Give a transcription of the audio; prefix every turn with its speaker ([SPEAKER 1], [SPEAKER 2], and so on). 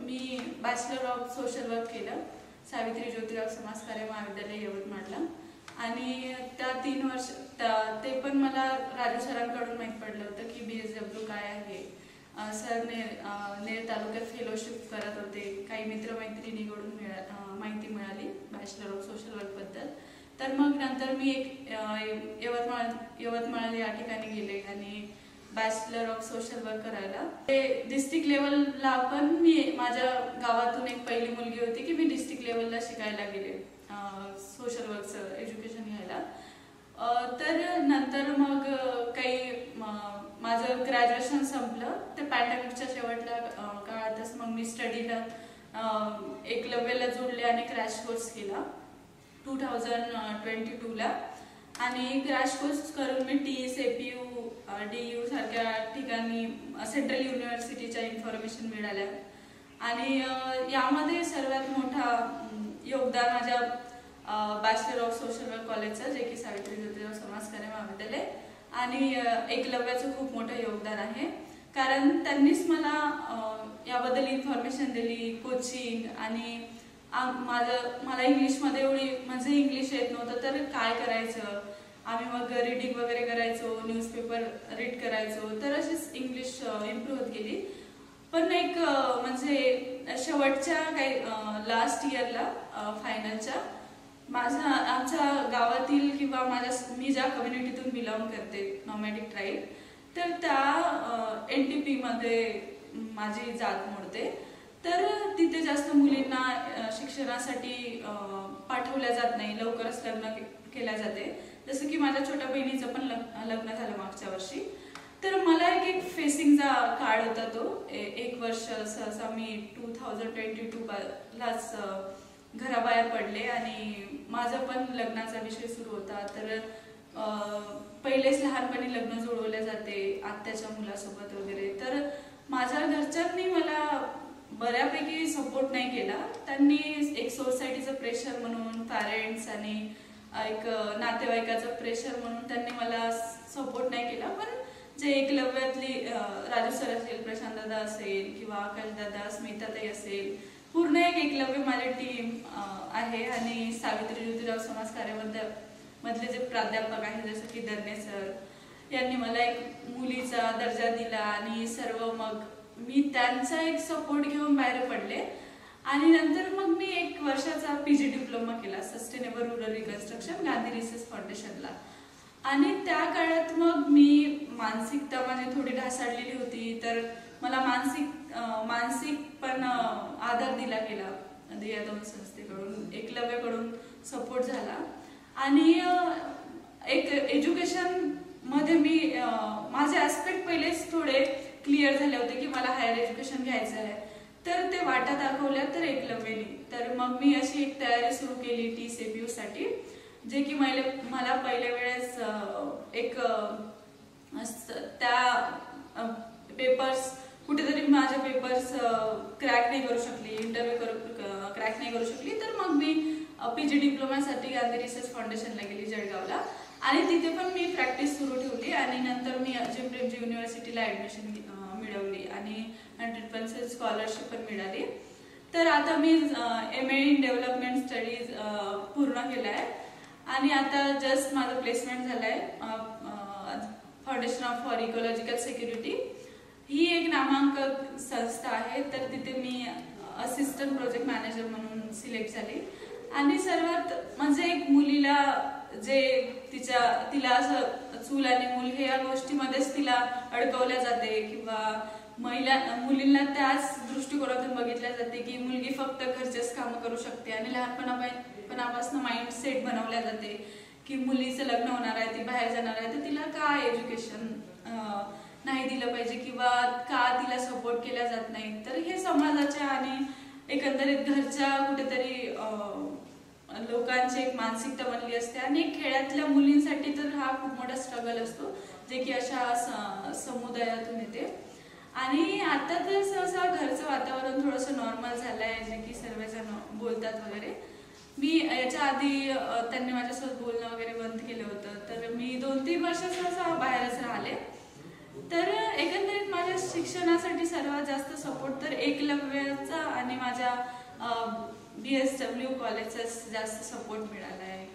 [SPEAKER 1] Me bachelor of social work केलं सावित्री ज्योतिराव समाजकार्य महाविद्यालय यवतमाळला आणि त्या 3 वर्ष ते पण मला राजू सरांकडून माहीत पडलं होतं की BSW काय आहे। सर नेर तालुक्यात फेलोशिप करत होते, काही मित्रमैत्रिणीकडून माहिती मिळाली बॅचलर ऑफ सोशल वर्कबद्दल। तर मग नंतर मी एक यवतमाळ या ठिकाणी गेले आणि बॅचलर ऑफ सोशल वर्क करायला। ते डिस्ट्रिक्ट लेवलला पण मी माझ्या गावातून एक पहिली मुलगी होती की मी डिस्ट्रिक्ट लेवलला शिकायला गेले सोशल वर्कचं एज्युकेशन घ्यायला। तर नंतर मग काही माझं ग्रॅज्युएशन संपलं, ते पॅन्डेमिकच्या शेवटल्या काळातच मग मी स्टडीला एकलव्यला जोडले आणि क्रॅश कोर्स केला 2022ला आणि क्रॅश कोर्स करून मी TS APU DU सारख्या ठिकाणी सेंट्रल युनिव्हर्सिटीच्या इन्फॉर्मेशन मिळाल्या आणि यामध्ये सर्वात मोठा योगदान माझ्या बॅचलर ऑफ सोशल वर्क कॉलेजचं जे की सावित्री ज्योतिराव समाजकार्य महाविद्यालय आणि एकलव्याचं खूप मोठं योगदान आहे, कारण त्यांनीच मला याबद्दल इन्फॉर्मेशन दिली, कोचिंग आणि मला इंग्लिशमध्ये एवढी म्हणजे इंग्लिश येत नव्हतं तर काय करायचं, आम्ही मग रीडिंग वगैरे करायचो, न्यूजपेपर रीड करायचो, तर अशीच इंग्लिश इम्प्रूव्ह होत गेली। पण एक म्हणजे शेवटच्या काही लास्ट इयरला फायनलच्या आमच्या गावातील किंवा मी ज्या कम्युनिटीतून बिलॉंग करते नॉमॅडिक ट्राईब, तर त्या NTP मध्ये माझी जात मोडते, तर तिथे जास्त मुलींना शिक्षणासाठी पाठवल्या जात नाही, लवकरच लग्न केल्या जाते, जसं की माझ्च्या छोट्या बहिणीचं पण लग्न झालं मागच्या वर्षी। तर मला एक फेसिंगचा काळ होता तो 1 वर्ष सहसा मी 2022लाच घराबाहेर पडले आणि माझा पण लग्नाचा विषय सुरू होता। तर पहिलेच लहानपणी लग्न जुळवले जाते आत्याच्या मुलासोबत वगैरे, तर माझ्या घरच्यांनी मला बऱ्यापैकी सपोर्ट नाही केला। त्यांनी एक सोसायटीचं प्रेशर म्हणून, पॅरेंट्स आणि एक नातेवाईकाचं प्रेशर म्हणून त्यांनी मला सपोर्ट नाही केला। पण जे एकलव्यातली राजू सर असेल, प्रशांत दादा असेल किंवा आकाश दादा, स्मिताताई असेल, पूर्ण एक एकलव्य माझी टीम आहे आणि सावित्री ज्योतिराव समाजकार्यामधले जे प्राध्यापक आहेत जसं की दर्ने सर यांनी मला एक मुलीचा दर्जा दिला आणि सर्व मग मी त्यांचा एक सपोर्ट घेऊन बाहेर पडले आणि नंतर मग मी 1 वर्षाचा PG डिप्लोमा केला sustainable rural reconstruction Gandhi research फाउंडेशनला आणि त्या काळात मग मी मानसिकता माझी थोडी ढासळलेली होती, तर मला मानसिक पण आधार दिला गेला यादव संस्थेकडून, एकलव्याकडून सपोर्ट झाला आणि एक एज्युकेशन मध्ये मी माझे ऍस्पेक्ट पहिलेच थोडे क्लिअर झाले होते की मला हायर एज्युकेशन घ्यायचं आहे, तर ते वाटा दाखवल्या तर एकलव्याने। तर मग मी अशी एक तयारी सुरू केली TS APU साठी, जे की मला पहिल्या वेळेस एक त्या पेपर्स कुठेतरी माझे पेपर्स क्रॅक नाही करू शकली, इंटरव्ह्यू क्रॅक नाही करू शकली, तर मग मी PG डिप्लोमासाठी गांधी रिसर्च फाउंडेशनला गेली जळगावला आणि तिथे पण मी प्रॅक्टिस सुरू ठेवली आणि नंतर मी जिमप्रेमजी युनिव्हर्सिटीला ऍडमिशन मिळवली आणि 100% स्कॉलरशिप पण मिळाली। तर आता मी MA इन डेव्हलपमेंट स्टडीज पूर्ण केलं आहे आणि आता जस्ट माझं प्लेसमेंट झालं आहे फाउंडेशन फॉर इकोलॉजिकल सिक्युरिटी, ही एक नामांकित संस्था आहे, तर तिथे मी असिस्टंट प्रोजेक्ट मॅनेजर म्हणून सिलेक्ट झाली आणि सर्वात म्हणजे एक मुलीला जे तिला असं चूल आणि मूल या गोष्टीमध्येच तिला अडकवल्या जाते किंवा मुलींना त्याच दृष्टिकोनातून बघितल्या जाते की मुलगी फक्त घरचेच कामं करू शकते आणि लहानपणापासून माइंडसेट बनवल्या जाते की मुलीचं लग्न होणार आहे, ती बाहेर जाणार आहे, तर तिला का एज्युकेशन नाही दिलं पाहिजे किंवा का तिला सपोर्ट केला जात नाही। तर हे समाजाच्या आणि एकंदरीत घरच्या कुठेतरी लोकांची एक मानसिकता बनली असते आणि खेड्यातल्या मुलींसाठी तर हा खूप मोठा स्ट्रगल असतो, जे की अशा समुदायातून येते आणि आता तर सहसा घरचं वातावरण थोडंसं नॉर्मल झालं आहे, जे की सर्वजण बोलतात वगैरे। मी याच्या आधी त्यांनी माझ्यासोबत बोलणं वगैरे बंद केलं होतं, तर मी 2-3 वर्ष सहसा बाहेरच राहिले, तर एकंदरीत माझ्या शिक्षणासाठी सर्वात जास्त सपोर्ट तर एकलव्याचा आणि माझ्या BSW कॉलेजचा जास्त सपोर्ट मिळाला आहे.